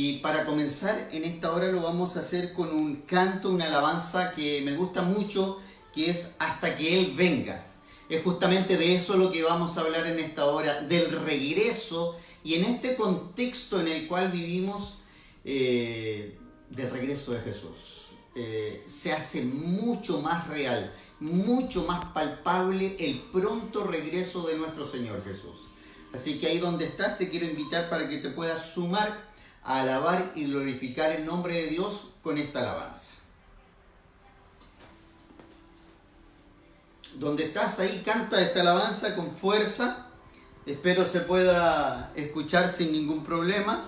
Y para comenzar en esta hora lo vamos a hacer con un canto, una alabanza que me gusta mucho, que es Hasta que Él venga. Es justamente de eso lo que vamos a hablar en esta hora, del regreso y en este contexto en el cual vivimos, del regreso de Jesús. Se hace mucho más real, mucho más palpable el pronto regreso de nuestro Señor Jesús. Así que ahí donde estás te quiero invitar para que te puedas sumar a alabar y glorificar el nombre de Dios con esta alabanza. Donde estás ahí, canta esta alabanza con fuerza. Espero se pueda escuchar sin ningún problema.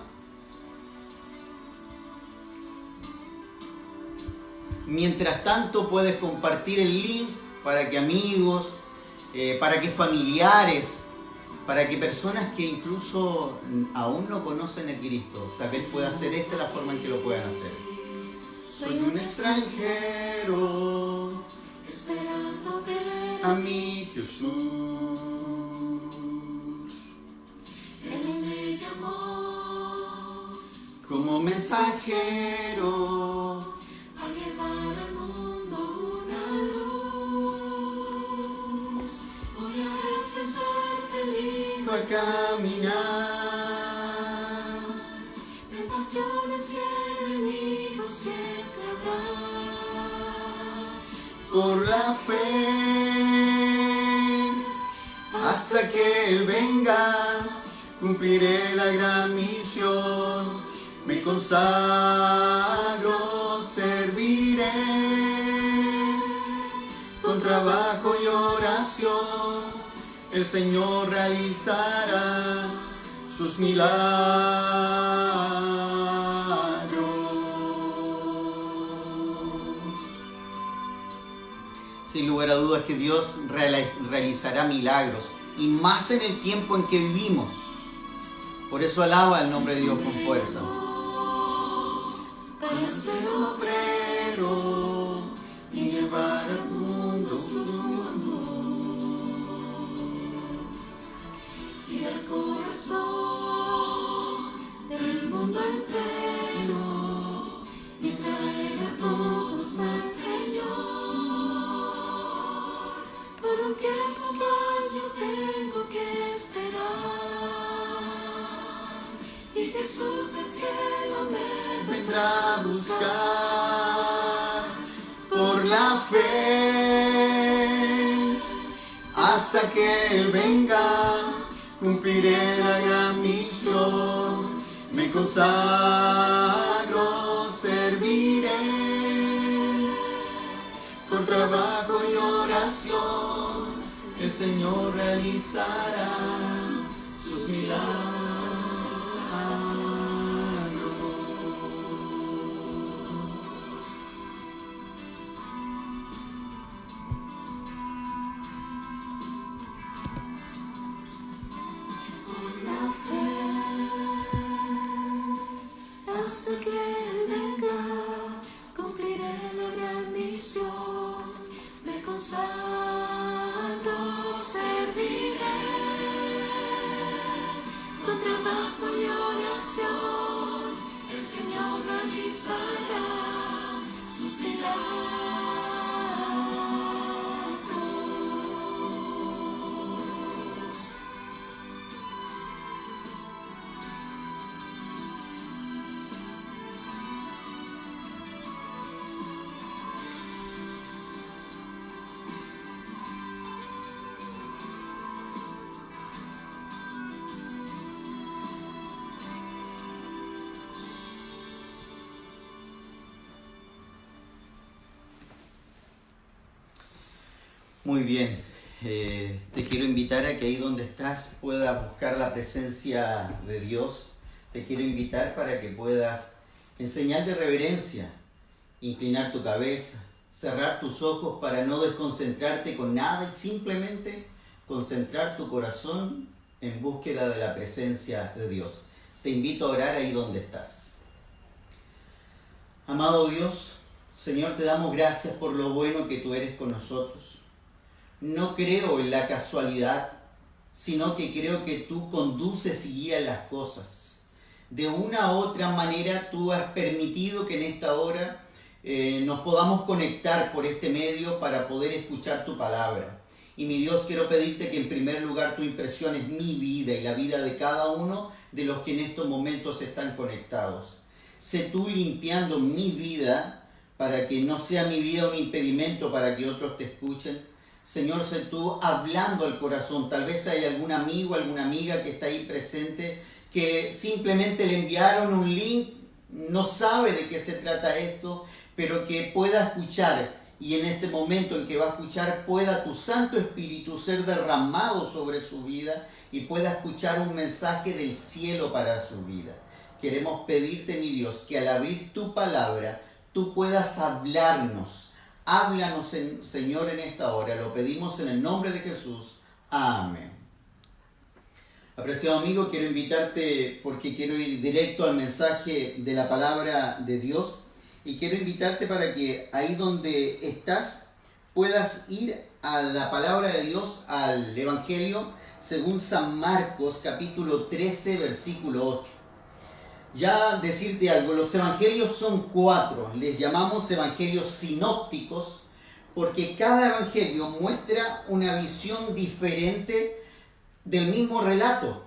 Mientras tanto puedes compartir el link para que amigos, para que familiares, para que personas que incluso aún no conocen a Cristo, tal vez pueda ser esta la forma en que lo puedan hacer. Soy un extranjero, esperando ver a mi Jesús. Él me llamó como mensajero a llevar al mundo una luz. Voy a enfrentar peligro al caminar, tentaciones y enemigos siempre habrá. Por la fe, hasta que Él venga, cumpliré la gran misión. Me consagro, serviré con trabajo y oración. El Señor realizará sus milagros. Sin lugar a dudas que Dios realizará milagros, y más en el tiempo en que vivimos. Por eso alaba el nombre de Dios con fuerza. Para ser obrero y llevar al mundo su amor y el corazón del mundo entero y traer a todos al Señor. Por un tiempo más yo tengo que esperar y Jesús del cielo me vendrá a buscar. Por la fe, hasta que Él venga, cumpliré la gran misión. Me consagro, serviré con trabajo y oración. El Señor realizará sus milagros. Hasta que Él venga, cumpliré la gran misión. Me consagro, serviré con trabajo y oración. El Señor realizará sus milagros. Muy bien, te quiero invitar a que ahí donde estás puedas buscar la presencia de Dios. Te quiero invitar para que puedas, en señal de reverencia, inclinar tu cabeza, cerrar tus ojos para no desconcentrarte con nada y simplemente concentrar tu corazón en búsqueda de la presencia de Dios. Te invito a orar ahí donde estás. Amado Dios, Señor, te damos gracias por lo bueno que tú eres con nosotros. No creo en la casualidad, sino que creo que tú conduces y guías las cosas. de una u otra manera tú has permitido que en esta hora nos podamos conectar por este medio para poder escuchar tu palabra. Y mi Dios, quiero pedirte que en primer lugar tú impresiones mi vida y la vida de cada uno de los que en estos momentos están conectados. Sé tú limpiando mi vida para que no sea mi vida un impedimento para que otros te escuchen. Señor, sé tú hablando al corazón. Tal vez hay algún amigo, alguna amiga que está ahí presente que simplemente le enviaron un link, no sabe de qué se trata esto, pero que pueda escuchar. Y en este momento en que va a escuchar, pueda tu Santo Espíritu ser derramado sobre su vida y pueda escuchar un mensaje del cielo para su vida. Queremos pedirte, mi Dios, que al abrir tu palabra, tú puedas hablarnos. Háblanos, Señor, en esta hora. Lo pedimos en el nombre de Jesús. Amén. Apreciado amigo, quiero invitarte porque quiero ir directo al mensaje de la palabra de Dios. Y quiero invitarte para que ahí donde estás puedas ir a la palabra de Dios, al Evangelio según San Marcos capítulo 13 versículo 8. Ya decirte algo, los evangelios son 4, les llamamos evangelios sinópticos porque cada evangelio muestra una visión diferente del mismo relato.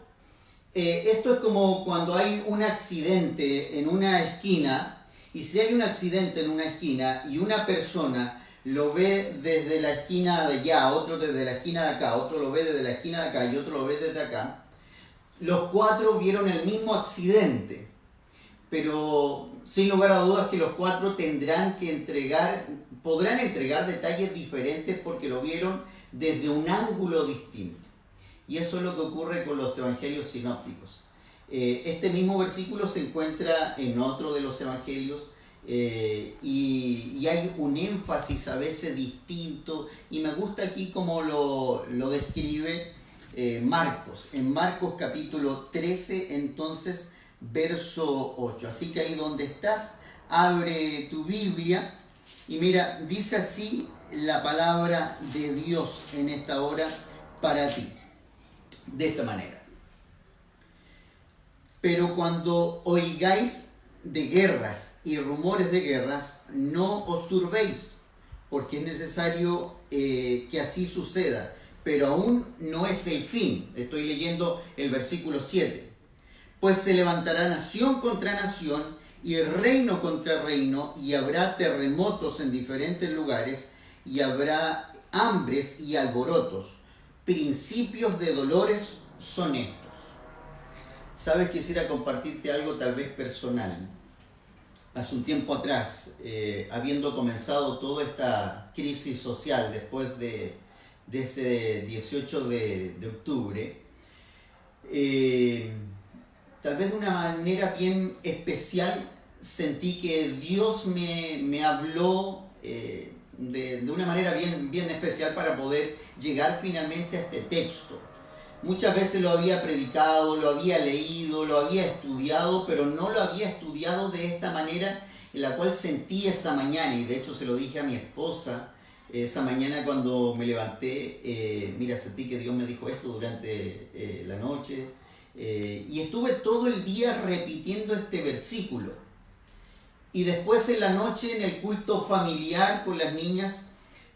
Esto es como cuando hay un accidente en una esquina. Y si hay un accidente en una esquina y una persona lo ve desde la esquina de allá, otro desde la esquina de acá, otro lo ve desde la esquina de acá y otro lo ve desde acá, los 4 vieron el mismo accidente. Pero sin lugar a dudas que los 4 podrán entregar detalles diferentes porque lo vieron desde un ángulo distinto. Y eso es lo que ocurre con los evangelios sinópticos. Este mismo versículo se encuentra en otro de los evangelios y hay un énfasis a veces distinto y me gusta aquí como lo describe Marcos, en Marcos capítulo 13 entonces verso 8. Así que ahí donde estás, abre tu Biblia y mira, dice así la palabra de Dios en esta hora para ti, de esta manera. Pero cuando oigáis de guerras y rumores de guerras, no os turbéis, porque es necesario que así suceda, pero aún no es el fin. Estoy leyendo el versículo 7. Pues se levantará nación contra nación y reino contra reino, y habrá terremotos en diferentes lugares, y habrá hambres y alborotos. Principios de dolores son estos. Sabes, quisiera compartirte algo tal vez personal. Hace un tiempo atrás, habiendo comenzado toda esta crisis social después de ese 18 de octubre, tal vez de una manera bien especial sentí que Dios me habló de una manera bien especial para poder llegar finalmente a este texto. Muchas veces lo había predicado, lo había leído, lo había estudiado, pero no lo había estudiado de esta manera en la cual sentí esa mañana, y de hecho se lo dije a mi esposa esa mañana cuando me levanté. Mira, sentí que Dios me dijo esto durante la noche, y estuve todo el día repitiendo este versículo. Y después en la noche, en el culto familiar con las niñas,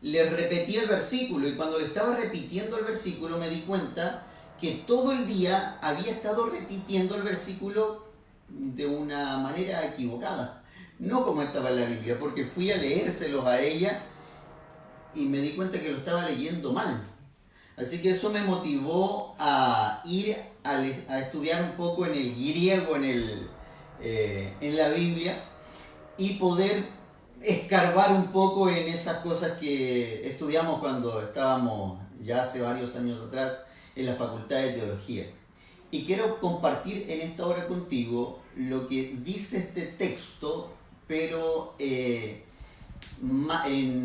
les repetí el versículo, y cuando le estaba repitiendo el versículo me di cuenta que todo el día había estado repitiendo el versículo de una manera equivocada, no como estaba en la Biblia, porque fui a leérselos a ella y me di cuenta que lo estaba leyendo mal. Así que eso me motivó a ir a estudiar un poco en el griego, en la Biblia, y poder escarbar un poco en esas cosas que estudiamos cuando estábamos ya hace varios años atrás en la Facultad de Teología. Y quiero compartir en esta hora contigo lo que dice este texto, pero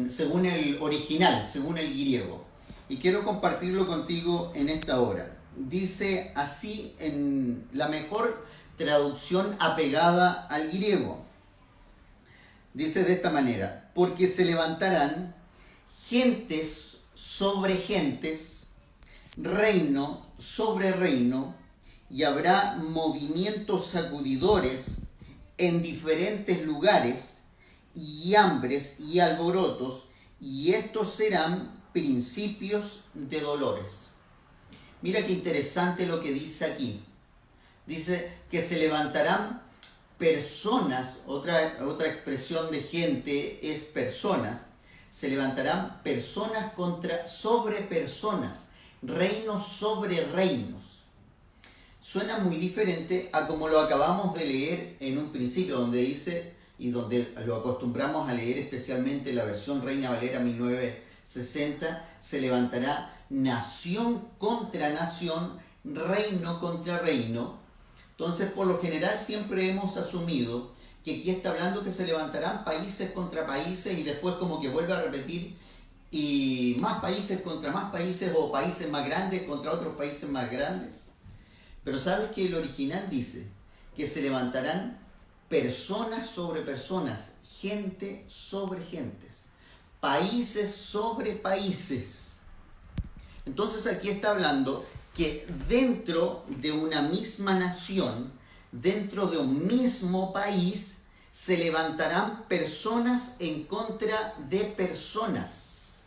según el original, según el griego. Y quiero compartirlo contigo en esta hora. Dice así en la mejor traducción apegada al griego. Dice de esta manera: porque se levantarán gentes sobre gentes, reino sobre reino, y habrá movimientos sacudidores en diferentes lugares, y hambres y alborotos, y estos serán principios de dolores. Mira qué interesante lo que dice aquí. Dice que se levantarán personas, otra expresión de gente es personas, se levantarán personas sobre personas, reinos sobre reinos. Suena muy diferente a como lo acabamos de leer en un principio, donde dice, y donde lo acostumbramos a leer especialmente la versión Reina Valera 1960, se levantará nación contra nación, reino contra reino. Entonces, por lo general siempre hemos asumido que aquí está hablando que se levantarán países contra países y después como que vuelve a repetir y más países contra más países o países más grandes contra otros países más grandes. Pero ¿sabes que el original dice que se levantarán personas sobre personas, gente sobre gentes, países sobre países? Entonces aquí está hablando que dentro de una misma nación, dentro de un mismo país, se levantarán personas en contra de personas.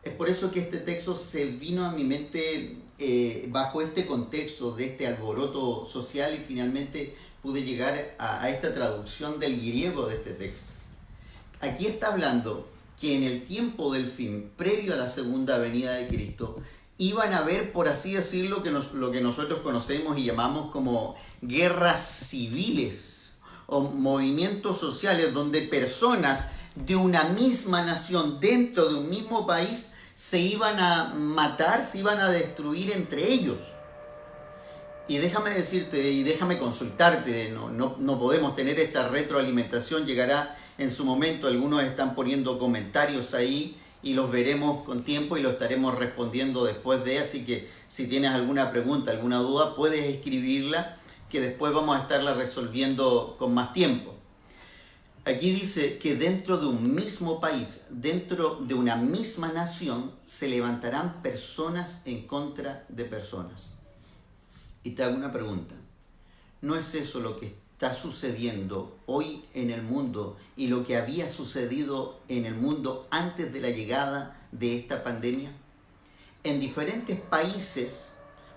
Es por eso que este texto se vino a mi mente bajo este contexto de este alboroto social y finalmente pude llegar a esta traducción del griego de este texto. Aquí está hablando que en el tiempo del fin, previo a la segunda venida de Cristo, iban a haber, por así decirlo, lo que nosotros conocemos y llamamos como guerras civiles o movimientos sociales donde personas de una misma nación dentro de un mismo país se iban a matar, se iban a destruir entre ellos. Y déjame decirte y déjame consultarte, no podemos tener esta retroalimentación, llegará en su momento, algunos están poniendo comentarios ahí y los veremos con tiempo y lo estaremos respondiendo después de, así que si tienes alguna pregunta, alguna duda, puedes escribirla, que después vamos a estarla resolviendo con más tiempo. Aquí dice que dentro de un mismo país, dentro de una misma nación, se levantarán personas en contra de personas. Y te hago una pregunta. ¿No es eso lo que está sucediendo hoy en el mundo y lo que había sucedido en el mundo antes de la llegada de esta pandemia? En diferentes países,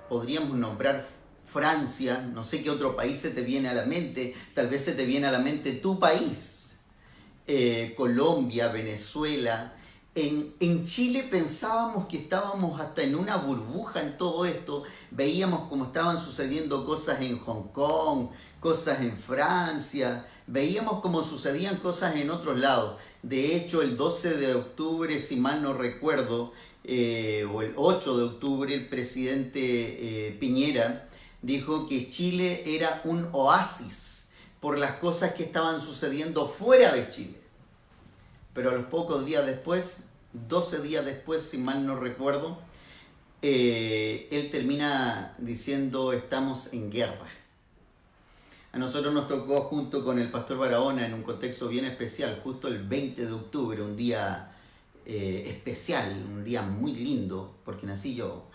podríamos nombrar Francia, no sé qué otro país se te viene a la mente, tal vez se te viene a la mente tu país, Colombia, Venezuela. En Chile pensábamos que estábamos hasta en una burbuja en todo esto, veíamos cómo estaban sucediendo cosas en Hong Kong, cosas en Francia, veíamos cómo sucedían cosas en otros lados. De hecho, el 12 de octubre, si mal no recuerdo, o el 8 de octubre, el presidente Piñera dijo que Chile era un oasis por las cosas que estaban sucediendo fuera de Chile. Pero a los pocos días después, 12 días después, si mal no recuerdo, él termina diciendo estamos en guerra. A nosotros nos tocó junto con el pastor Barahona en un contexto bien especial, justo el 20 de octubre, un día especial, un día muy lindo, porque nací yo.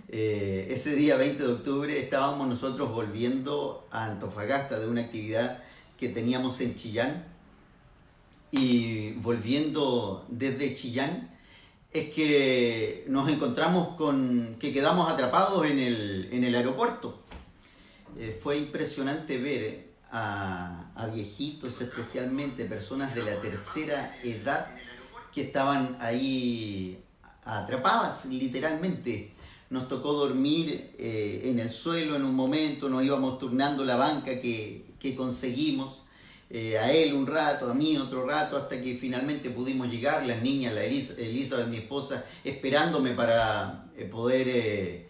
Ese día 20 de octubre estábamos nosotros volviendo a Antofagasta de una actividad que teníamos en Chillán. Y volviendo desde Chillán, es que nos encontramos con que quedamos atrapados en el aeropuerto. Fue impresionante ver a viejitos, especialmente personas de la tercera edad, que estaban ahí atrapadas, literalmente. Nos tocó dormir en el suelo en un momento, nos íbamos turnando la banca que conseguimos. A él un rato, a mí otro rato, hasta que finalmente pudimos llegar, las niñas, la Elizabeth, mi esposa, esperándome para poder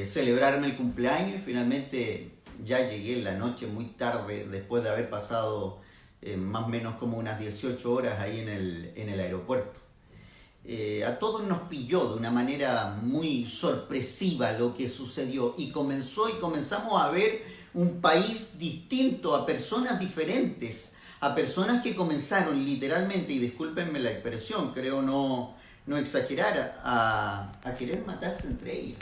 celebrarme el cumpleaños, y finalmente ya llegué en la noche muy tarde, después de haber pasado más o menos como unas 18 horas ahí en el aeropuerto. A todos nos pilló de una manera muy sorpresiva lo que sucedió y comenzamos a ver un país distinto, a personas diferentes, a personas que comenzaron literalmente, y discúlpenme la expresión, creo no exagerar, a querer matarse entre ellas.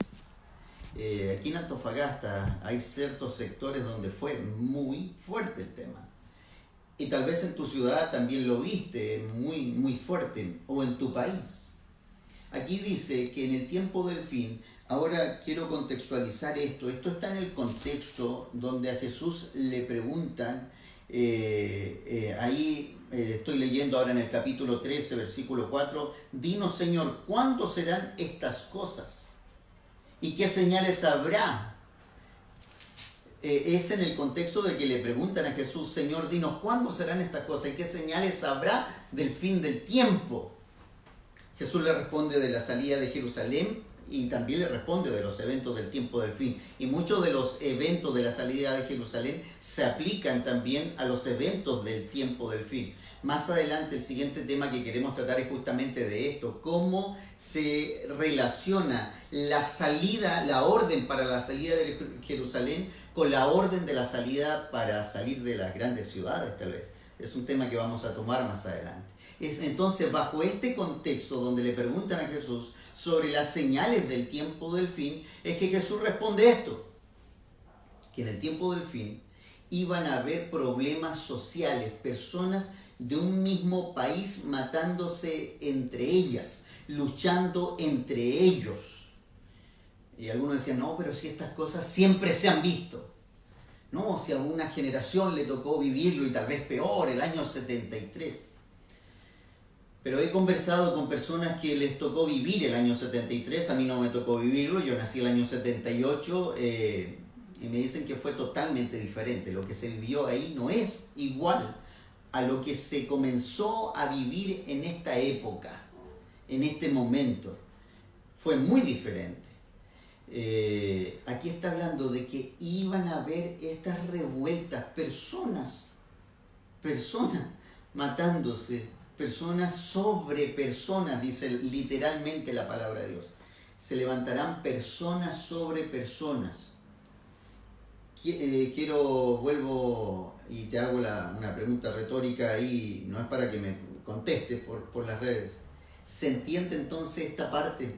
Aquí en Antofagasta hay ciertos sectores donde fue muy fuerte el tema. Y tal vez en tu ciudad también lo viste muy fuerte, o en tu país. Aquí dice que en el tiempo del fin, ahora quiero contextualizar esto está en el contexto donde a Jesús le preguntan, estoy leyendo ahora en el capítulo 13, versículo 4, dinos Señor, ¿cuándo serán estas cosas? ¿Y qué señales habrá? Es en el contexto de que le preguntan a Jesús, Señor, dinos, ¿cuándo serán estas cosas? ¿Y qué señales habrá del fin del tiempo? Jesús le responde de la salida de Jerusalén y también le responde de los eventos del tiempo del fin. Y muchos de los eventos de la salida de Jerusalén se aplican también a los eventos del tiempo del fin. Más adelante, el siguiente tema que queremos tratar es justamente de esto, cómo se relaciona la salida, la orden para la salida de Jerusalén con la orden de la salida para salir de las grandes ciudades, tal vez. Es un tema que vamos a tomar más adelante. Es entonces bajo este contexto donde le preguntan a Jesús sobre las señales del tiempo del fin, es que Jesús responde esto, que en el tiempo del fin iban a haber problemas sociales, personas de un mismo país matándose entre ellas, luchando entre ellos. Y algunos decían, no, pero si estas cosas siempre se han visto. No, si a una generación le tocó vivirlo y tal vez peor, el año 73. Pero he conversado con personas que les tocó vivir el año 73, a mí no me tocó vivirlo, yo nací el año 78 y me dicen que fue totalmente diferente. Lo que se vivió ahí no es igual a lo que se comenzó a vivir en esta época, en este momento. Fue muy diferente. Aquí está hablando de que iban a haber estas revueltas, personas matándose, personas sobre personas, dice literalmente la palabra de Dios. Se levantarán personas sobre personas. Vuelvo y te hago una pregunta retórica ahí, no es para que me contestes por las redes. ¿Se entiende entonces esta parte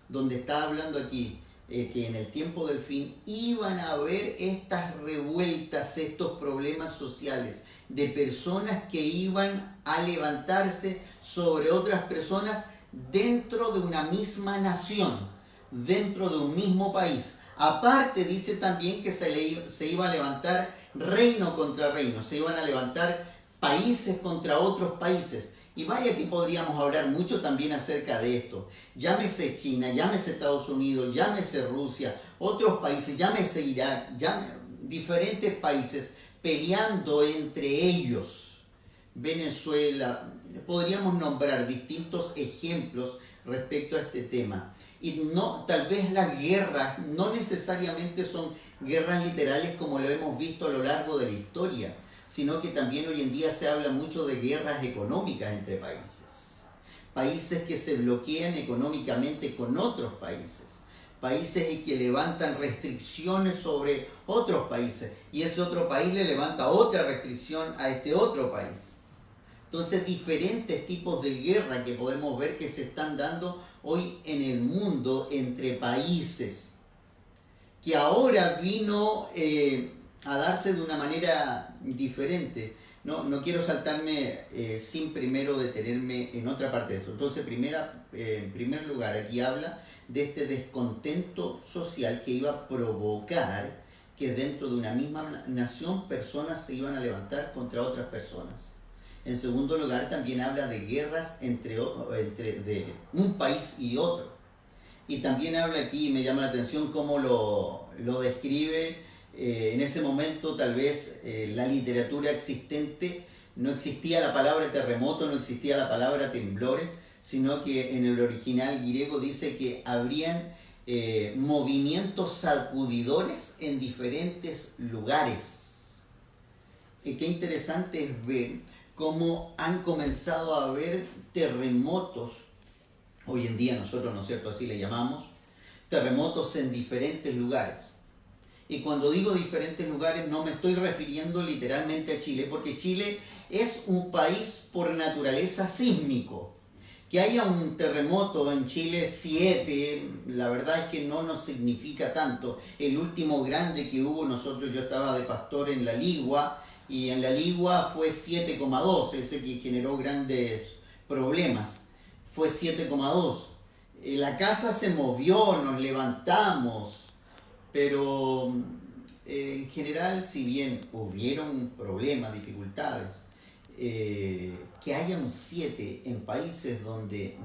donde está hablando aquí? Que en el tiempo del fin iban a haber estas revueltas, estos problemas sociales de personas que iban a levantarse sobre otras personas dentro de una misma nación, dentro de un mismo país. Aparte dice también que se iba a levantar reino contra reino, se iban a levantar países contra otros países. Y vaya que podríamos hablar mucho también acerca de esto. Llámese China, llámese Estados Unidos, llámese Rusia, otros países, llámese Irak, diferentes países peleando entre ellos. Venezuela, podríamos nombrar distintos ejemplos respecto a este tema. Y no, tal vez las guerras no necesariamente son guerras literales como lo hemos visto a lo largo de la historia, sino que también hoy en día se habla mucho de guerras económicas entre países. Países que se bloquean económicamente con otros países. Países que levantan restricciones sobre otros países y ese otro país le levanta otra restricción a este otro país. Entonces, diferentes tipos de guerra que podemos ver que se están dando hoy en el mundo entre países, que ahora vino a darse de una manera diferente. No quiero saltarme sin primero detenerme en otra parte de esto. Entonces, en primer lugar, aquí habla de este descontento social que iba a provocar que dentro de una misma nación personas se iban a levantar contra otras personas. En segundo lugar, también habla de guerras entre de un país y otro. Y también habla aquí, me llama la atención cómo lo describe en ese momento. Tal vez la literatura existente, no existía la palabra terremoto, no existía la palabra temblores, sino que en el original griego dice que habrían movimientos sacudidores en diferentes lugares. Y qué interesante es ver cómo han comenzado a haber terremotos. Hoy en día nosotros, ¿no es cierto?, así le llamamos, terremotos en diferentes lugares. Y cuando digo diferentes lugares no me estoy refiriendo literalmente a Chile, porque Chile es un país por naturaleza sísmico. Que haya un terremoto en Chile 7, la verdad es que no nos significa tanto. El último grande que hubo, yo estaba de pastor en La Ligua, y en La Ligua fue 7,2, ese que generó grandes problemas. Fue 7,2. La casa se movió, nos levantamos, pero en general, si bien hubieron problemas, dificultades, que haya un 7 en países donde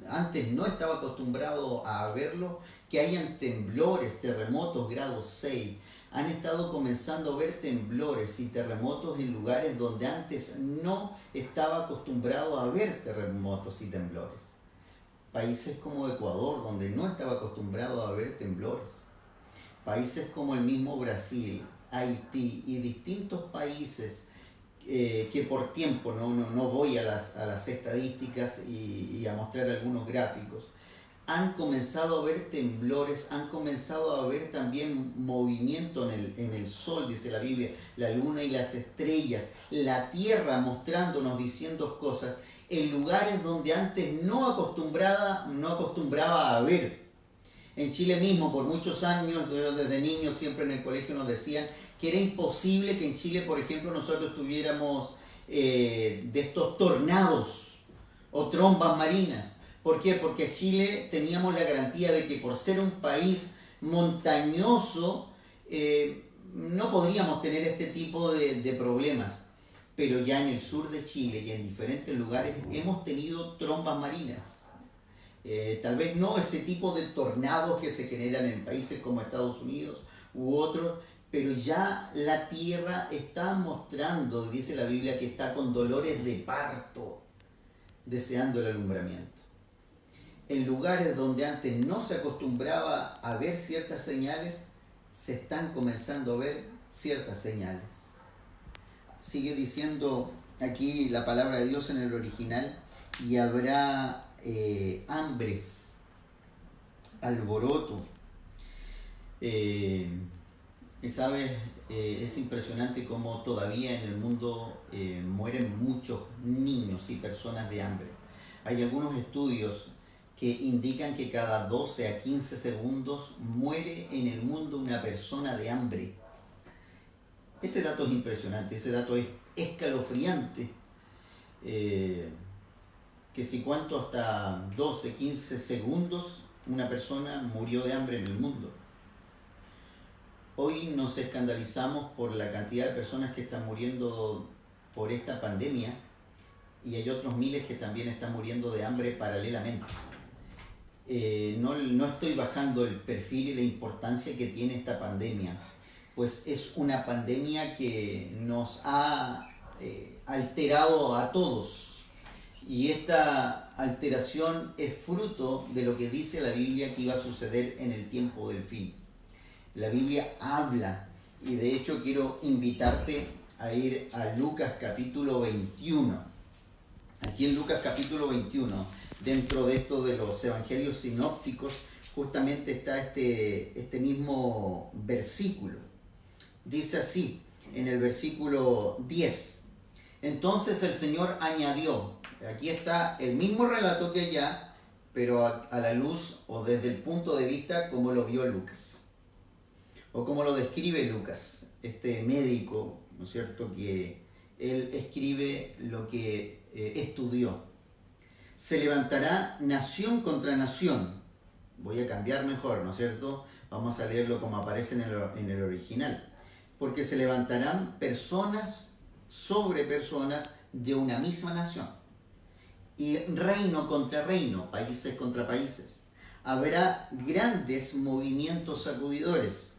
antes no estaba acostumbrado a verlo, que hayan temblores, terremotos grado 6, han estado comenzando a ver temblores y terremotos en lugares donde antes no estaba acostumbrado a ver terremotos y temblores. Países como Ecuador, donde no estaba acostumbrado a ver temblores. Países como el mismo Brasil, Haití y distintos países que por tiempo no voy a las estadísticas y a mostrar algunos gráficos, han comenzado a ver temblores, han comenzado a ver también movimiento en el sol, dice la Biblia, la luna y las estrellas, la tierra mostrándonos, diciendo cosas en lugares donde antes no acostumbraba a ver. En Chile mismo, por muchos años, desde niños siempre en el colegio nos decían que era imposible que en Chile, por ejemplo, nosotros tuviéramos de estos tornados o trombas marinas. ¿Por qué? Porque Chile teníamos la garantía de que por ser un país montañoso no podríamos tener este tipo de problemas. Pero ya en el sur de Chile y en diferentes lugares hemos tenido trombas marinas. Tal vez no ese tipo de tornados que se generan en países como Estados Unidos u otros, pero ya la tierra está mostrando, dice la Biblia, que está con dolores de parto, deseando el alumbramiento. En lugares donde antes no se acostumbraba a ver ciertas señales, se están comenzando a ver ciertas señales. Sigue diciendo aquí la palabra de Dios en el original, y habrá hambres, alboroto. ¿Sabes? Es impresionante cómo todavía en el mundo mueren muchos niños y personas de hambre. Hay algunos estudios que indican que cada 12 a 15 segundos muere en el mundo una persona de hambre. Ese dato es impresionante, ese dato es escalofriante. Que si cuánto hasta 12, 15 segundos una persona murió de hambre en el mundo. Hoy nos escandalizamos por la cantidad de personas que están muriendo por esta pandemia, y hay otros miles que también están muriendo de hambre paralelamente. No estoy bajando el perfil y la importancia que tiene esta pandemia, pues es una pandemia que nos ha alterado a todos. Y esta alteración es fruto de lo que dice la Biblia que iba a suceder en el tiempo del fin. La Biblia habla, y de hecho quiero invitarte a ir a Lucas capítulo 21. Aquí en Lucas capítulo 21, dentro de esto de los evangelios sinópticos, justamente está este mismo versículo. Dice así, en el versículo 10. Entonces el Señor añadió, aquí está el mismo relato que allá, pero a la luz o desde el punto de vista como lo vio Lucas, o como lo describe Lucas, este médico, ¿no es cierto?, que él escribe lo que estudió. Se levantará nación contra nación. Voy a cambiar mejor, ¿no es cierto? Vamos a leerlo como aparece en el original. Porque se levantarán personas sobre personas de una misma nación, y reino contra reino, países contra países. Habrá grandes movimientos sacudidores,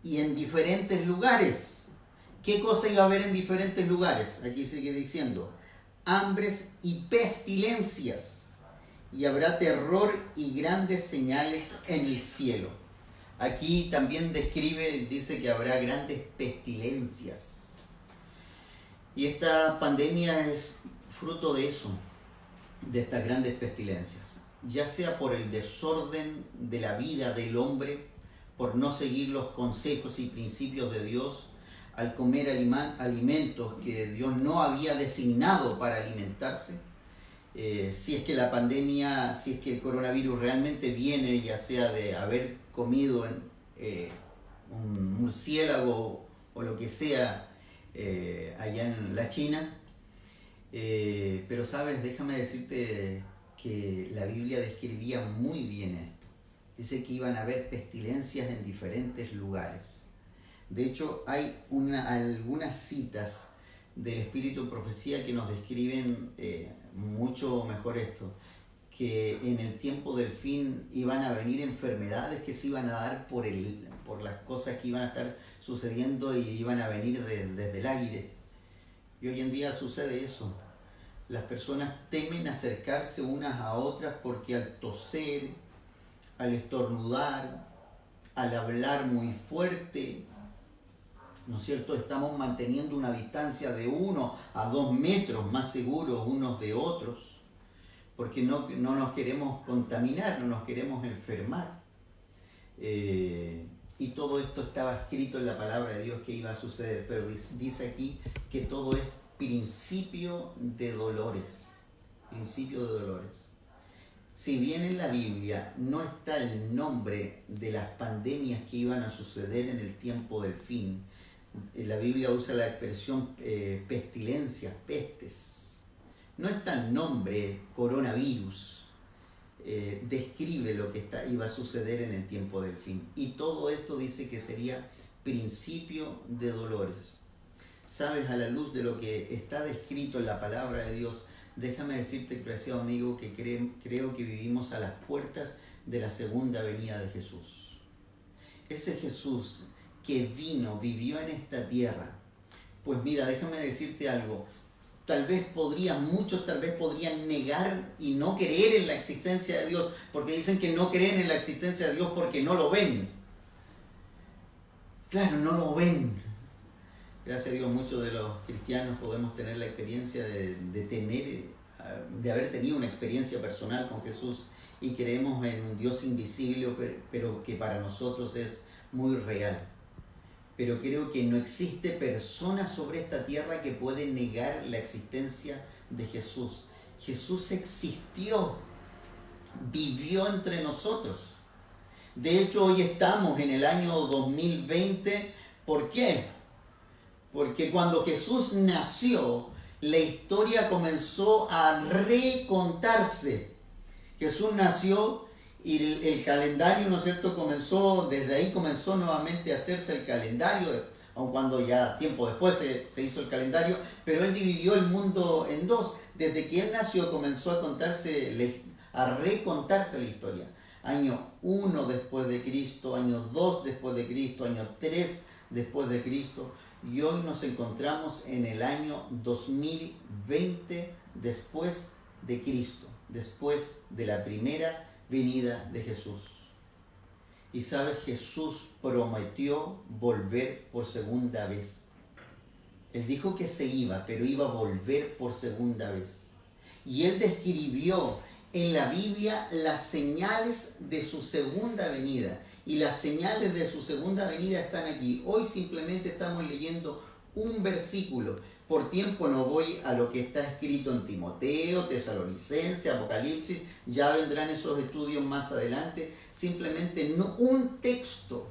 y en diferentes lugares. ¿Qué cosa iba a haber en diferentes lugares? Aquí sigue diciendo, hambres y pestilencias, y habrá terror y grandes señales en el cielo. Aquí también dice que habrá grandes pestilencias. Y esta pandemia es fruto de eso, de estas grandes pestilencias. Ya sea por el desorden de la vida del hombre, por no seguir los consejos y principios de Dios, al comer alimentos que Dios no había designado para alimentarse, si es que la pandemia, si es que el coronavirus realmente viene, ya sea de haber comido un murciélago o lo que sea allá en la China. Pero sabes, déjame decirte que la Biblia describía muy bien esto. Dice que iban a haber pestilencias en diferentes lugares. De hecho, hay algunas citas del Espíritu en Profecía que nos describen mucho mejor esto, que en el tiempo del fin iban a venir enfermedades que se iban a dar por las cosas que iban a estar sucediendo y iban a venir desde el aire. Y hoy en día sucede eso. Las personas temen acercarse unas a otras porque al toser, al estornudar, al hablar muy fuerte, ¿no es cierto?, estamos manteniendo una distancia de 1 a 2 metros más seguros unos de otros, porque no nos queremos contaminar, no nos queremos enfermar. Y todo esto estaba escrito en la palabra de Dios que iba a suceder, pero dice aquí que todo es principio de dolores. Principio de dolores. Si bien en la Biblia no está el nombre de las pandemias que iban a suceder en el tiempo del fin, la Biblia usa la expresión pestilencias, pestes. No está el nombre coronavirus. Describe lo que iba a suceder en el tiempo del fin. Y todo esto dice que sería principio de dolores. Sabes, a la luz de lo que está descrito en la palabra de Dios, déjame decirte, preciado amigo, que creo que vivimos a las puertas de la segunda venida de Jesús. Ese Jesús que vivió en esta tierra. Pues mira, déjame decirte algo. Muchos tal vez podrían negar y no creer en la existencia de Dios, porque dicen que no creen en la existencia de Dios porque no lo ven. Claro, no lo ven. Gracias a Dios, muchos de los cristianos podemos tener la experiencia de haber tenido una experiencia personal con Jesús y creemos en un Dios invisible, pero que para nosotros es muy real. Pero creo que no existe persona sobre esta tierra que puede negar la existencia de Jesús. Jesús existió, vivió entre nosotros. De hecho, hoy estamos en el año 2020. ¿Por qué? Porque cuando Jesús nació, la historia comenzó a recontarse. Jesús nació y el calendario, ¿no es cierto?, desde ahí comenzó nuevamente a hacerse el calendario, aun cuando ya tiempo después se hizo el calendario, pero Él dividió el mundo en dos. Desde que Él nació comenzó a recontarse la historia. Año 1 después de Cristo, año 2 después de Cristo, año 3 después de Cristo, y hoy nos encontramos en el año 2020 después de Cristo, después de la primera venida de Jesús. Y sabes, Jesús prometió volver por segunda vez. Él dijo que se iba, pero iba a volver por segunda vez. Y Él describió en la Biblia las señales de su segunda venida. Y las señales de su segunda venida están aquí. Hoy simplemente estamos leyendo un versículo. Por tiempo no voy a lo que está escrito en Timoteo, Tesalonicenses, Apocalipsis. Ya vendrán esos estudios más adelante. Simplemente un texto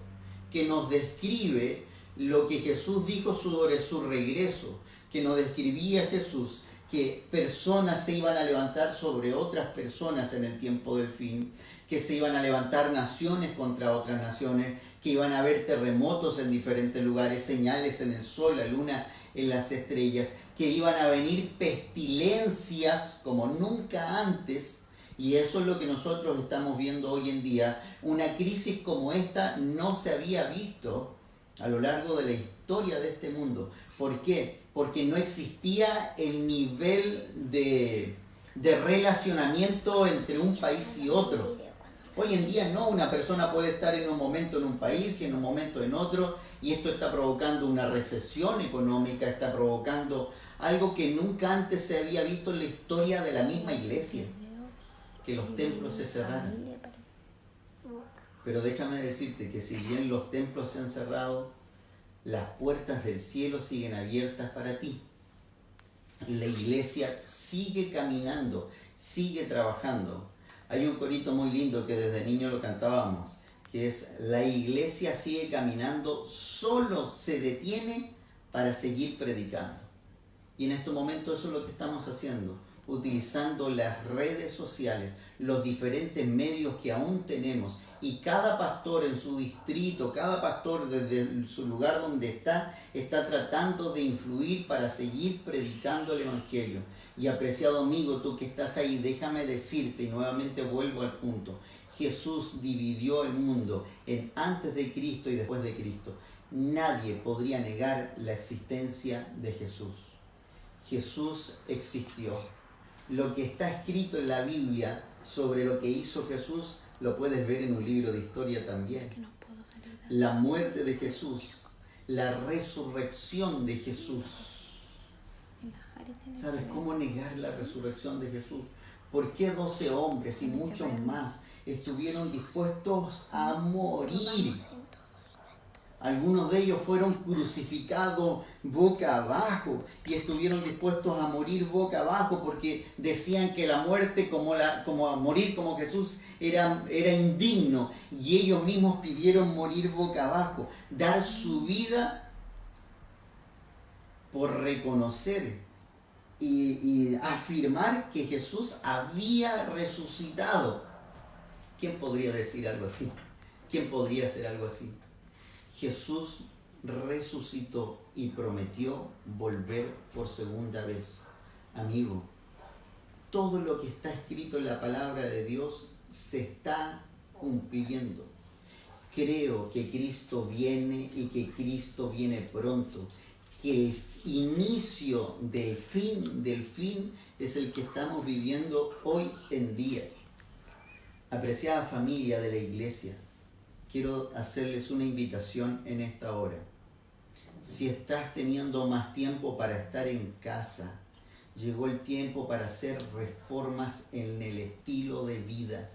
que nos describe lo que Jesús dijo sobre su regreso, que nos describía Jesús, que personas se iban a levantar sobre otras personas en el tiempo del fin, que se iban a levantar naciones contra otras naciones, que iban a haber terremotos en diferentes lugares, señales en el sol, la luna, en las estrellas, que iban a venir pestilencias como nunca antes, y eso es lo que nosotros estamos viendo hoy en día. Una crisis como esta no se había visto a lo largo de la historia de este mundo. ¿Por qué? Porque no existía el nivel de relacionamiento entre un país y otro. Hoy en día no, una persona puede estar en un momento en un país y en un momento en otro, y esto está provocando una recesión económica, está provocando algo que nunca antes se había visto en la historia de la misma iglesia, que los templos se cerraran. Pero déjame decirte que si bien los templos se han cerrado, las puertas del cielo siguen abiertas para ti. La iglesia sigue caminando, sigue trabajando. Hay un corito muy lindo que desde niño lo cantábamos, que es: la iglesia sigue caminando, solo se detiene para seguir predicando. Y en estos momentos eso es lo que estamos haciendo, utilizando las redes sociales, los diferentes medios que aún tenemos, y cada pastor en su distrito, cada pastor desde su lugar donde está tratando de influir para seguir predicando el Evangelio. Y apreciado amigo, tú que estás ahí, déjame decirte, y nuevamente vuelvo al punto: Jesús dividió el mundo en antes de Cristo y después de Cristo. Nadie podría negar la existencia de Jesús. Jesús existió. Lo que está escrito en la Biblia sobre lo que hizo Jesús lo puedes ver en un libro de historia también. La muerte de Jesús, la resurrección de Jesús. ¿Sabes cómo negar la resurrección de Jesús? ¿Por qué 12 hombres y muchos más estuvieron dispuestos a morir? Algunos de ellos fueron crucificados boca abajo y estuvieron dispuestos a morir boca abajo porque decían que la muerte, como morir como Jesús, era indigno, y ellos mismos pidieron morir boca abajo, dar su vida por reconocer y afirmar que Jesús había resucitado. ¿Quién podría decir algo así? ¿Quién podría hacer algo así? Jesús resucitó y prometió volver por segunda vez. Amigo, todo lo que está escrito en la palabra de Dios se está cumpliendo. Creo que Cristo viene y que Cristo viene pronto. Que el inicio del fin es el que estamos viviendo hoy en día. Apreciada familia de la iglesia, quiero hacerles una invitación en esta hora. Si estás teniendo más tiempo para estar en casa, llegó el tiempo para hacer reformas en el estilo de vida.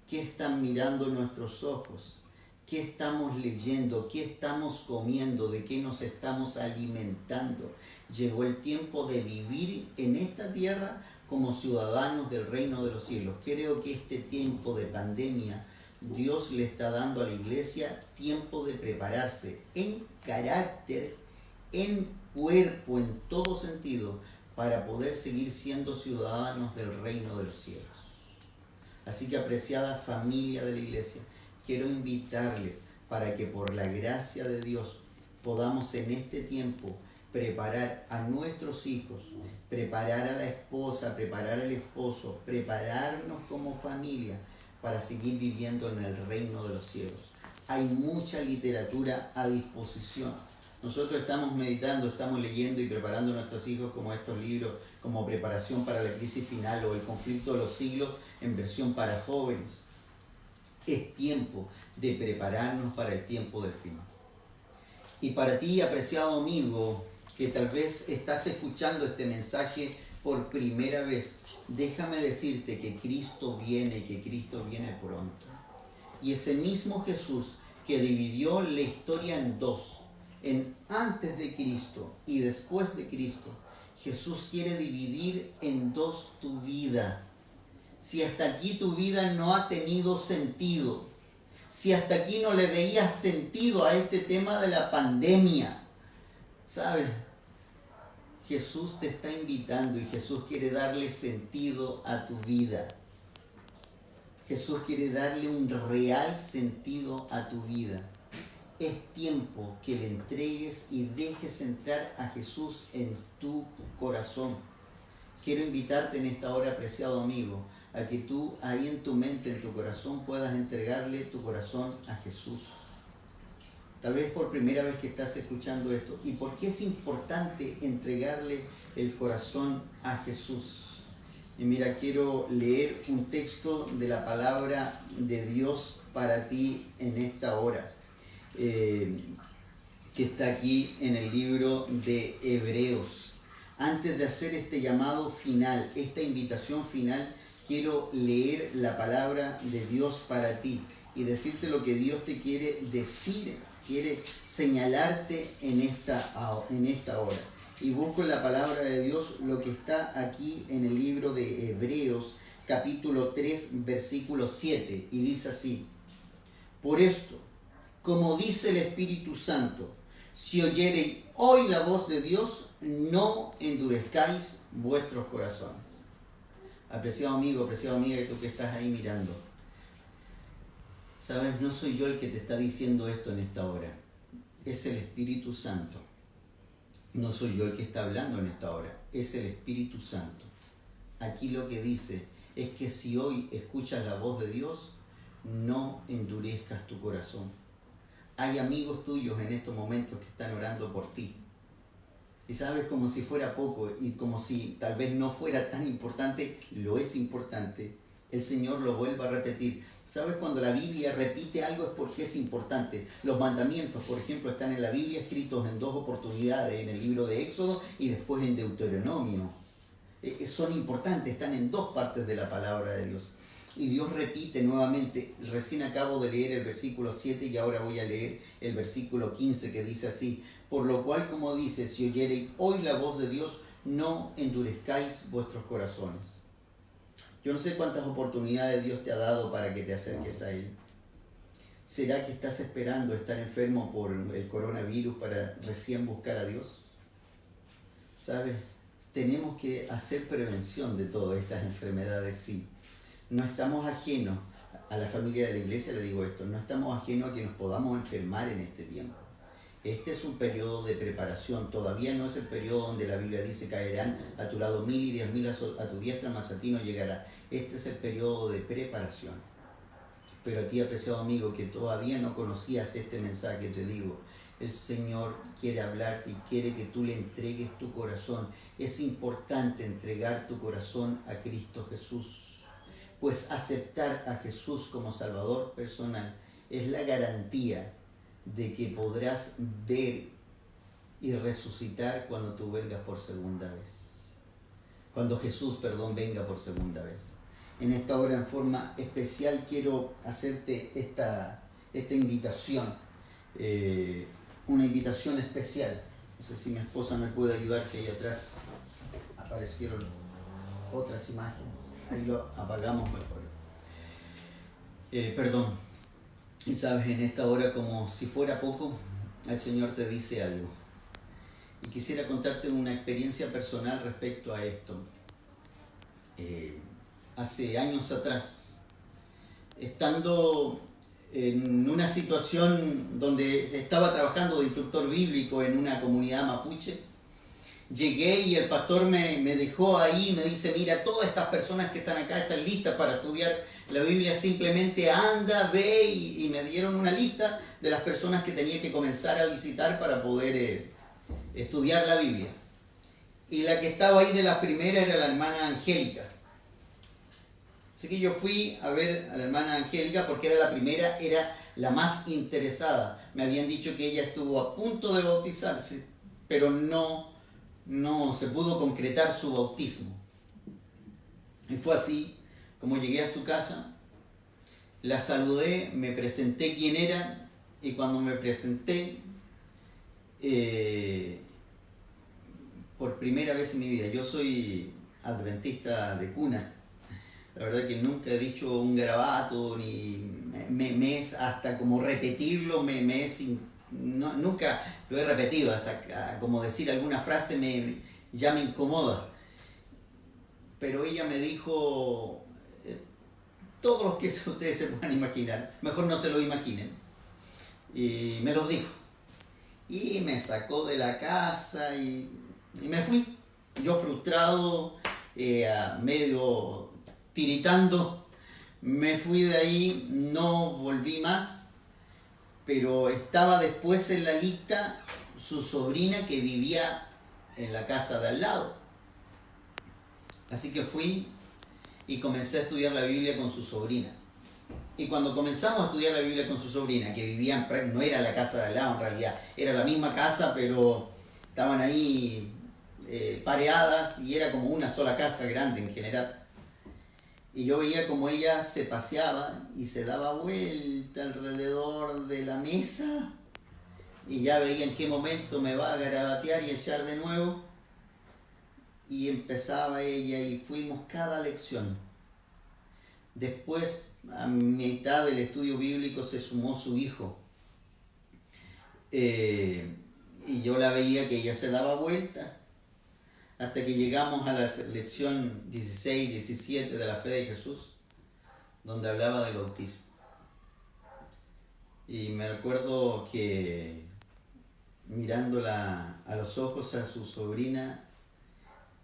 ¿Qué están mirando nuestros ojos? ¿Qué estamos leyendo? ¿Qué estamos comiendo? ¿De qué nos estamos alimentando? Llegó el tiempo de vivir en esta tierra como ciudadanos del reino de los cielos. Creo que este tiempo de pandemia, Dios le está dando a la iglesia tiempo de prepararse en carácter, en cuerpo, en todo sentido, para poder seguir siendo ciudadanos del reino de los cielos. Así que, apreciada familia de la iglesia, quiero invitarles para que por la gracia de Dios podamos en este tiempo preparar a nuestros hijos, preparar a la esposa, preparar al esposo, prepararnos como familia para seguir viviendo en el reino de los cielos. Hay mucha literatura a disposición. Nosotros estamos meditando, estamos leyendo y preparando a nuestros hijos como estos libros, como Preparación para la crisis final o El conflicto de los siglos en versión para jóvenes. Es tiempo de prepararnos para el tiempo del fin. Y para ti, apreciado amigo, que tal vez estás escuchando este mensaje por primera vez, déjame decirte que Cristo viene y que Cristo viene pronto. Y ese mismo Jesús que dividió la historia en dos, en antes de Cristo y después de Cristo, Jesús quiere dividir en dos tu vida. Si hasta aquí tu vida no ha tenido sentido, si hasta aquí no le veías sentido a este tema de la pandemia, ¿sabes? Jesús te está invitando y Jesús quiere darle sentido a tu vida. Jesús quiere darle un real sentido a tu vida. Es tiempo que le entregues y dejes entrar a Jesús en tu corazón. Quiero invitarte en esta hora, apreciado amigo, a que tú ahí en tu mente, en tu corazón, puedas entregarle tu corazón a Jesús. Tal vez por primera vez que estás escuchando esto. ¿Y por qué es importante entregarle el corazón a Jesús? Y mira, quiero leer un texto de la palabra de Dios para ti en esta hora, que está aquí en el libro de Hebreos. Antes de hacer este llamado final, esta invitación final, quiero leer la palabra de Dios para ti y decirte lo que Dios te quiere decir, quiere señalarte en esta hora. y busco en la palabra de Dios lo que está aquí en el libro de Hebreos, capítulo 3, versículo 7, y dice así: por esto, como dice el Espíritu Santo, si oyereis hoy la voz de Dios, no endurezcáis vuestros corazones. Apreciado amigo, apreciada amiga, que tú que estás ahí mirando, sabes, no soy yo el que te está diciendo esto en esta hora, es el Espíritu Santo. No soy yo el que está hablando en esta hora, es el Espíritu Santo. Aquí lo que dice es que si hoy escuchas la voz de Dios, no endurezcas tu corazón. Hay amigos tuyos en estos momentos que están orando por ti. Y sabes, como si fuera poco y como si tal vez no fuera tan importante, lo es importante. El Señor lo vuelve a repetir. ¿Sabes? Cuando la Biblia repite algo es porque es importante. Los mandamientos, por ejemplo, están en la Biblia escritos en 2 oportunidades, en el libro de Éxodo y después en Deuteronomio. Son importantes, están en 2 partes de la palabra de Dios. Y Dios repite nuevamente. Recién acabo de leer el versículo 7 y ahora voy a leer el versículo 15 que dice así: por lo cual, como dice, si oyereis hoy la voz de Dios, no endurezcáis vuestros corazones. Yo no sé cuántas oportunidades Dios te ha dado para que te acerques a Él. ¿Será que estás esperando estar enfermo por el coronavirus para recién buscar a Dios? ¿Sabes? Tenemos que hacer prevención de todas estas enfermedades, sí. No estamos ajenos, a la familia de la iglesia le digo esto, no estamos ajenos a que nos podamos enfermar en este tiempo. Este es un periodo de preparación, todavía no es el periodo donde la Biblia dice caerán a tu lado 1000 y 10.000 a tu diestra, mas a ti no llegará. Este es el periodo de preparación. Pero a ti, apreciado amigo, que todavía no conocías este mensaje, te digo, el Señor quiere hablarte y quiere que tú le entregues tu corazón. Es importante entregar tu corazón a Cristo Jesús, pues aceptar a Jesús como Salvador personal es la garantía de que podrás ver y resucitar cuando tú vengas por segunda vez. Cuando Jesús, venga por segunda vez. En esta hora, en forma especial, quiero hacerte esta invitación, una invitación especial. No sé si mi esposa me puede ayudar, que ahí atrás aparecieron otras imágenes. Ahí lo apagamos mejor. Perdón. Y sabes, en esta hora, como si fuera poco, el Señor te dice algo. Y quisiera contarte una experiencia personal respecto a esto. Hace años atrás, estando en una situación donde estaba trabajando de instructor bíblico en una comunidad mapuche, llegué y el pastor me dejó ahí, me dice: mira, todas estas personas que están acá están listas para estudiar la Biblia, simplemente anda, ve, y me dieron una lista de las personas que tenía que comenzar a visitar para poder estudiar la Biblia. Y la que estaba ahí de las primeras era la hermana Angélica. Así que yo fui a ver a la hermana Angélica porque era la primera, era la más interesada. Me habían dicho que ella estuvo a punto de bautizarse, pero no se pudo concretar su bautismo. Y fue así como llegué a su casa, la saludé, me presenté quién era, y cuando me presenté, por primera vez en mi vida, yo soy adventista de cuna. La verdad que nunca he dicho un garabato, ni me es hasta como repetirlo, nunca lo he repetido, hasta como decir alguna frase ya me incomoda. Pero ella me dijo todos los que ustedes se puedan imaginar, mejor no se lo imaginen, y me los dijo. Y me sacó de la casa y me fui. Yo frustrado, medio tiritando, me fui de ahí, no volví más, pero estaba después en la lista su sobrina que vivía en la casa de al lado. Así que fui y comencé a estudiar la Biblia con su sobrina. Y cuando comenzamos a estudiar la Biblia con su sobrina, que vivían, no era la casa de al lado en realidad, era la misma casa, pero estaban ahí pareadas y era como una sola casa grande en general. Y yo veía como ella se paseaba y se daba vuelta alrededor de la mesa y ya veía en qué momento me va a garabatear y echar de nuevo. y empezaba ella y fuimos cada lección. Después, a mitad del estudio bíblico, se sumó su hijo. Y yo la veía que ella se daba vuelta hasta que llegamos a la lección 16, 17 de la fe de Jesús, donde hablaba del bautismo. Y me recuerdo que mirándola a los ojos a su sobrina,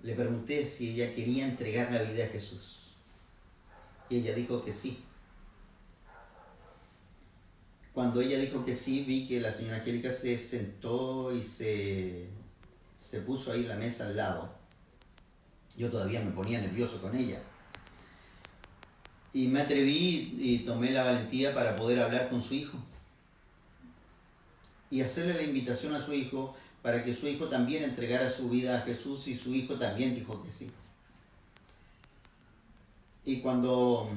le pregunté si ella quería entregar la vida a Jesús. Y ella dijo que sí. Cuando ella dijo que sí, vi que la señora Angélica se sentó y se puso ahí la mesa al lado. Yo todavía me ponía nervioso con ella. Y me atreví y tomé la valentía para poder hablar con su hijo. Y hacerle la invitación a su hijo para que su hijo también entregara su vida a Jesús, y su hijo también dijo que sí. Y cuando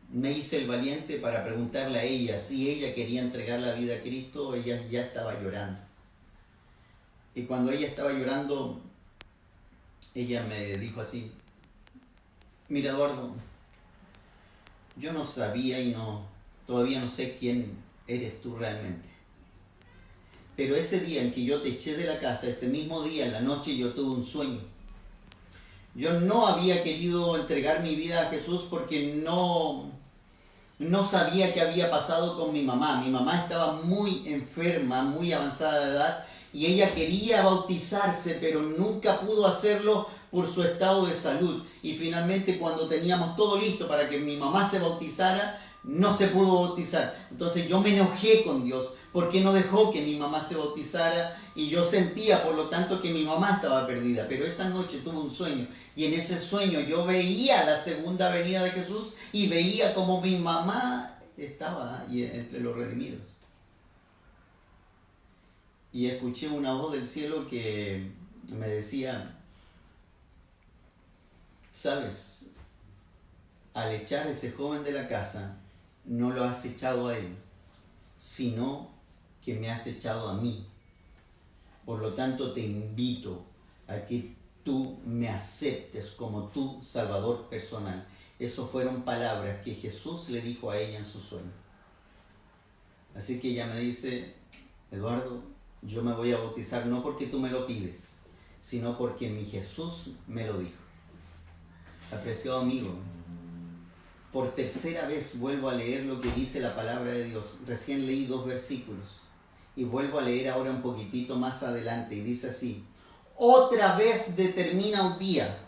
me hice el valiente para preguntarle a ella si ella quería entregar la vida a Cristo, ella ya estaba llorando. Y cuando ella estaba llorando, ella me dijo así: mira, Eduardo, yo no sabía y todavía no sé quién eres tú realmente. Pero ese día en que yo te eché de la casa, ese mismo día en la noche, yo tuve un sueño. Yo no había querido entregar mi vida a Jesús porque no sabía qué había pasado con mi mamá. Mi mamá estaba muy enferma, muy avanzada de edad, y ella quería bautizarse, pero nunca pudo hacerlo por su estado de salud. Y finalmente, cuando teníamos todo listo para que mi mamá se bautizara, no se pudo bautizar. Entonces yo me enojé con Dios porque no dejó que mi mamá se bautizara, y yo sentía, por lo tanto, que mi mamá estaba perdida. Pero esa noche tuve un sueño, y en ese sueño yo veía la segunda venida de Jesús y veía como mi mamá estaba ahí entre los redimidos. Y escuché una voz del cielo que me decía: sabes, al echar a ese joven de la casa, no lo has echado a él, sino que me has echado a mí. Por lo tanto, te invito a que tú me aceptes como tu Salvador personal. Esas fueron palabras que Jesús le dijo a ella en su sueño. Así que ella me dice: Eduardo, yo me voy a bautizar no porque tú me lo pides, sino porque mi Jesús me lo dijo. Apreciado amigo, por tercera vez vuelvo a leer lo que dice la palabra de Dios. Recién leí 2 versículos y vuelvo a leer ahora un poquitito más adelante, y dice así: otra vez determina un día.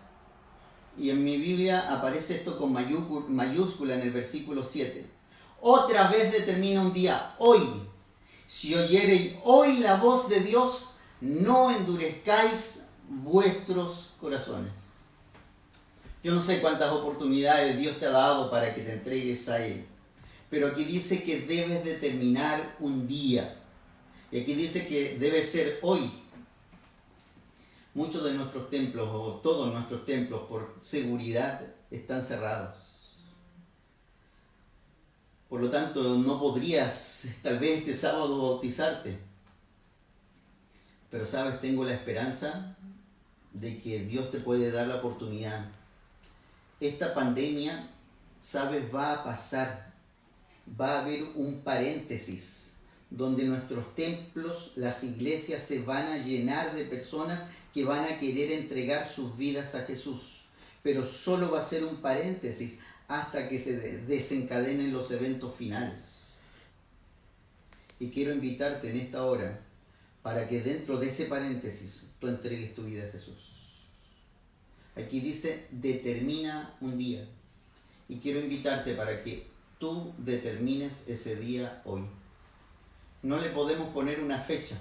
Y en mi Biblia aparece esto con mayúscula en el versículo 7. Otra vez determina un día, hoy. Si oyereis hoy la voz de Dios, no endurezcáis vuestros corazones. Yo no sé cuántas oportunidades Dios te ha dado para que te entregues a Él, pero aquí dice que debes determinar un día. Y aquí dice que debe ser hoy. Muchos de nuestros templos, o todos nuestros templos, por seguridad, están cerrados. Por lo tanto, no podrías tal vez este sábado bautizarte. Pero sabes, tengo la esperanza de que Dios te puede dar la oportunidad. Esta pandemia, sabes, va a pasar. Va a haber un paréntesis donde nuestros templos, las iglesias, se van a llenar de personas que van a querer entregar sus vidas a Jesús. Pero solo va a ser un paréntesis hasta que se desencadenen los eventos finales. Y quiero invitarte en esta hora para que dentro de ese paréntesis tú entregues tu vida a Jesús. Aquí dice, determina un día. Y quiero invitarte para que tú determines ese día hoy. No le podemos poner una fecha,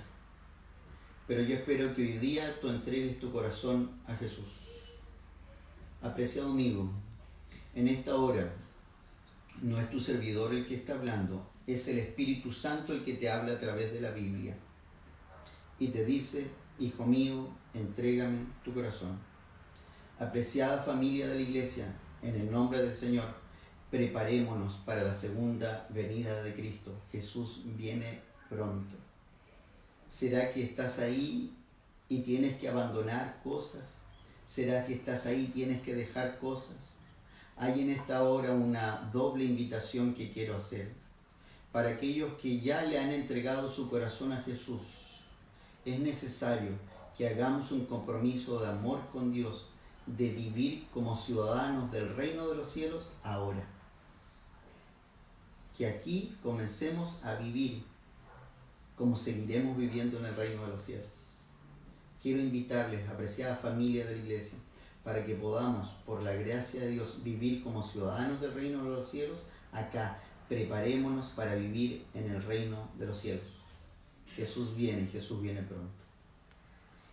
pero yo espero que hoy día tú entregues tu corazón a Jesús. Apreciado amigo, en esta hora no es tu servidor el que está hablando, es el Espíritu Santo el que te habla a través de la Biblia. Y te dice, hijo mío, entrégame tu corazón. Apreciada familia de la iglesia, en el nombre del Señor, preparémonos para la segunda venida de Cristo. Jesús viene pronto. ¿Será que estás ahí y tienes que abandonar cosas? ¿Será que estás ahí, tienes que dejar cosas? Hay en esta hora una doble invitación que quiero hacer. Para aquellos que ya le han entregado su corazón a Jesús, es necesario que hagamos un compromiso de amor con Dios, de vivir como ciudadanos del reino de los cielos ahora. Que aquí comencemos a vivir como seguiremos viviendo en el reino de los cielos. Quiero invitarles, apreciada familia de la iglesia, para que podamos, por la gracia de Dios, vivir como ciudadanos del reino de los cielos acá. Preparémonos para vivir en el reino de los cielos. Jesús viene pronto.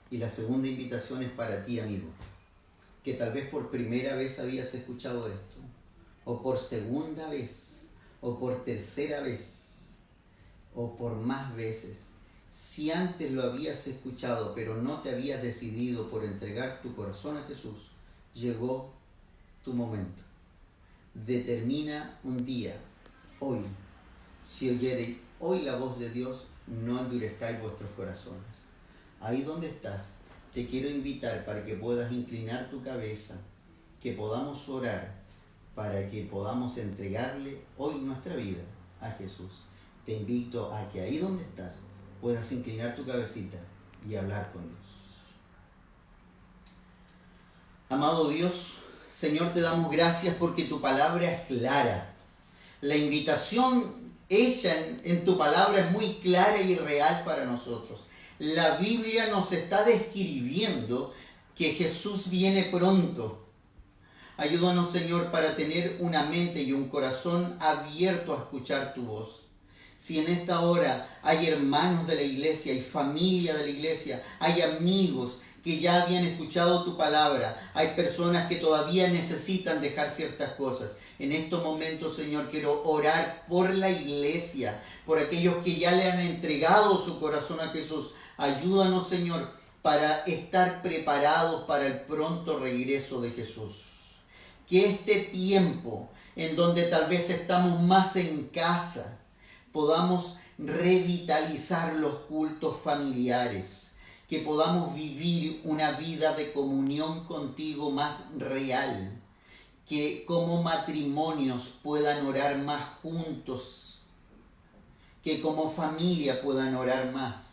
Y la segunda invitación es para ti, amigo, que tal vez por primera vez habías escuchado esto, o por segunda vez, o por tercera vez, o por más veces. Si antes lo habías escuchado, pero no te habías decidido por entregar tu corazón a Jesús, llegó tu momento. Determina un día, hoy. Si oyereis hoy la voz de Dios, no endurezcáis vuestros corazones. Ahí donde estás, te quiero invitar para que puedas inclinar tu cabeza, que podamos orar, para que podamos entregarle hoy nuestra vida a Jesús. Te invito a que ahí donde estás, puedas inclinar tu cabecita y hablar con Dios. Amado Dios, Señor, te damos gracias porque tu palabra es clara. La invitación hecha en tu palabra es muy clara y real para nosotros. La Biblia nos está describiendo que Jesús viene pronto. Ayúdanos, Señor, para tener una mente y un corazón abierto a escuchar tu voz. Si en esta hora hay hermanos de la iglesia, hay familia de la iglesia, hay amigos que ya habían escuchado tu palabra, hay personas que todavía necesitan dejar ciertas cosas. En estos momentos, Señor, quiero orar por la iglesia, por aquellos que ya le han entregado su corazón a Jesús. Ayúdanos, Señor, para estar preparados para el pronto regreso de Jesús. Que este tiempo, en donde tal vez estamos más en casa, podamos revitalizar los cultos familiares, que podamos vivir una vida de comunión contigo más real, que como matrimonios puedan orar más juntos, que como familia puedan orar más.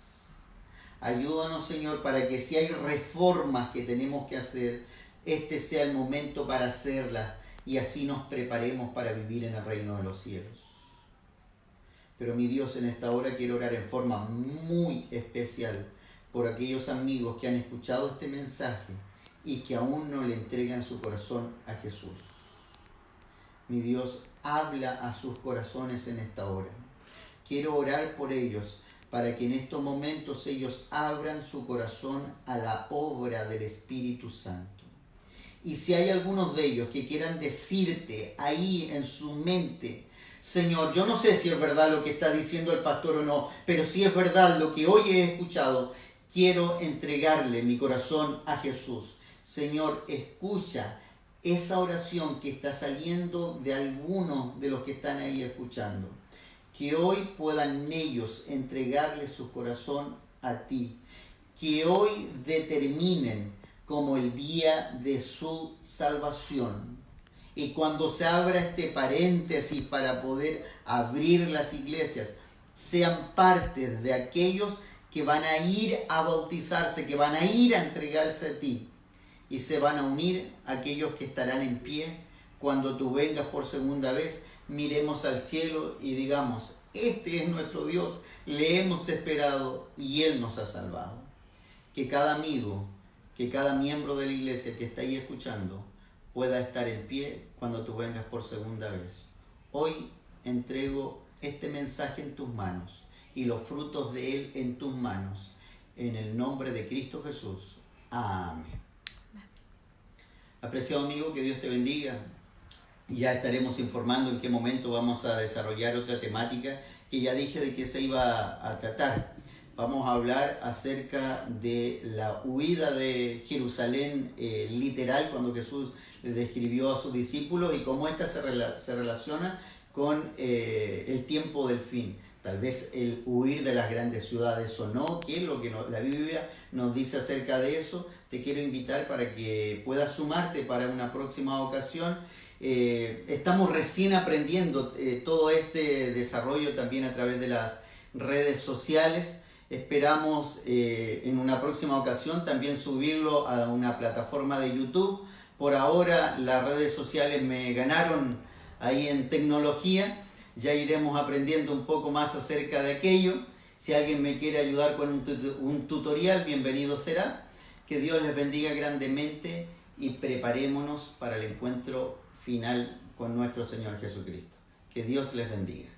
Ayúdanos, Señor, para que si hay reformas que tenemos que hacer, este sea el momento para hacerlas y así nos preparemos para vivir en el reino de los cielos. Pero mi Dios, en esta hora quiero orar en forma muy especial por aquellos amigos que han escuchado este mensaje y que aún no le entregan su corazón a Jesús. Mi Dios, habla a sus corazones en esta hora. Quiero orar por ellos para que en estos momentos ellos abran su corazón a la obra del Espíritu Santo. Y si hay algunos de ellos que quieran decirte ahí en su mente: Señor, yo no sé si es verdad lo que está diciendo el pastor o no, pero si es verdad lo que hoy he escuchado, quiero entregarle mi corazón a Jesús. Señor, escucha esa oración que está saliendo de algunos de los que están ahí escuchando. Que hoy puedan ellos entregarle su corazón a ti. Que hoy determinen como el día de su salvación. Y cuando se abra este paréntesis para poder abrir las iglesias, sean parte de aquellos que van a ir a bautizarse, que van a ir a entregarse a ti. Y se van a unir a aquellos que estarán en pie cuando tú vengas por segunda vez. Miremos al cielo y digamos: este es nuestro Dios, le hemos esperado y Él nos ha salvado. Que cada amigo, que cada miembro de la iglesia que está ahí escuchando pueda estar en pie cuando tú vengas por segunda vez. Hoy entrego este mensaje en tus manos y los frutos de él en tus manos. En el nombre de Cristo Jesús. Amén. Apreciado amigo, que Dios te bendiga. Ya estaremos informando en qué momento vamos a desarrollar otra temática que ya dije de qué se iba a tratar. Vamos a hablar acerca de la huida de Jerusalén literal, cuando Jesús les describió a sus discípulos y cómo ésta se relaciona con el tiempo del fin. Tal vez el huir de las grandes ciudades o no, qué es lo que la Biblia nos dice acerca de eso. te quiero invitar para que puedas sumarte para una próxima ocasión. Estamos recién aprendiendo todo este desarrollo también a través de las redes sociales. Esperamos en una próxima ocasión también subirlo a una plataforma de YouTube. Por ahora las redes sociales me ganaron ahí en tecnología. Ya iremos aprendiendo un poco más acerca de aquello. Si alguien me quiere ayudar con un tutorial, bienvenido será. Que Dios les bendiga grandemente y preparémonos para el encuentro final con nuestro Señor Jesucristo. Que Dios les bendiga.